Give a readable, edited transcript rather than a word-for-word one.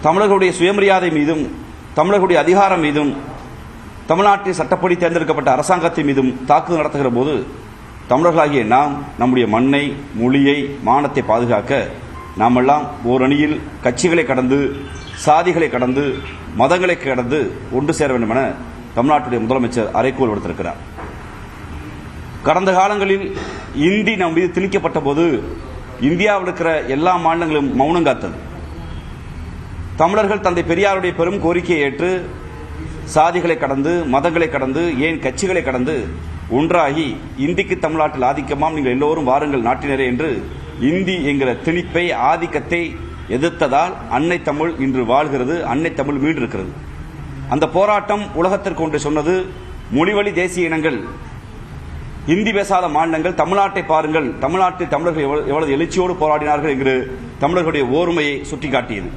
தமிழர்களுடைய சுயமரியாதை மீதும் தமிழர்களுடைய அதிகாரம் மீதும் தமிழ்நாட்டில் சட்டப்படி தேர்ந்தெடுக்கப்பட்ட அரசாங்கத்தின் மீதும் தாக்குதல் நடத்துகிற போது தமிழர்களாகிய நாம் நம்முடைய மண்ணை, மொழியை, மானத்தை பாதுகாக்க நாமெல்லாம் ஓரணியில் கட்சிகளை கடந்து, சாதிகளை கடந்து, மதங்களை கடந்து ஒன்று சேர வேண்டும் என தமிழ்நாட்டுடைய முதலமைச்சர் அறைகூவல் விடுத்திருக்கிறார். கடந்த காலங்களில் இந்தி நம் மீது திணிக்கப்பட்ட போது இந்தியாவில் இருக்கிற எல்லா மாநிலங்களும் மௌனம் காத்தது. தமிழர்கள் தந்தை பெரியாருடைய பெரும் கோரிக்கையை ஏற்று சாதிகளை கடந்து, மதங்களை கடந்து, ஏன் கட்சிகளை கடந்து ஒன்றாகி இந்திக்கு தமிழ்நாட்டில் ஆதிக்கமாம், நீங்கள் எல்லோரும் வாருங்கள் நாட்டினரே என்று இந்தி என்கிற திணிப்பை, ஆதிக்கத்தை எதிர்த்ததால் அன்னை தமிழ் இன்று வாழ்கிறது, அன்னை தமிழ் மீண்டிருக்கிறது. அந்த போராட்டம் உலகத்திற்கு ஒன்று சொன்னது, மொழிவழி தேசிய இனங்கள், இந்தி பேசாத மாநிலங்கள் தமிழ்நாட்டை பாருங்கள், தமிழ்நாட்டில் தமிழர்கள் எவ்வளவு எழுச்சியோடு போராடினார்கள் என்று தமிழர்களுடைய ஓர்மையை சுட்டிக்காட்டியது.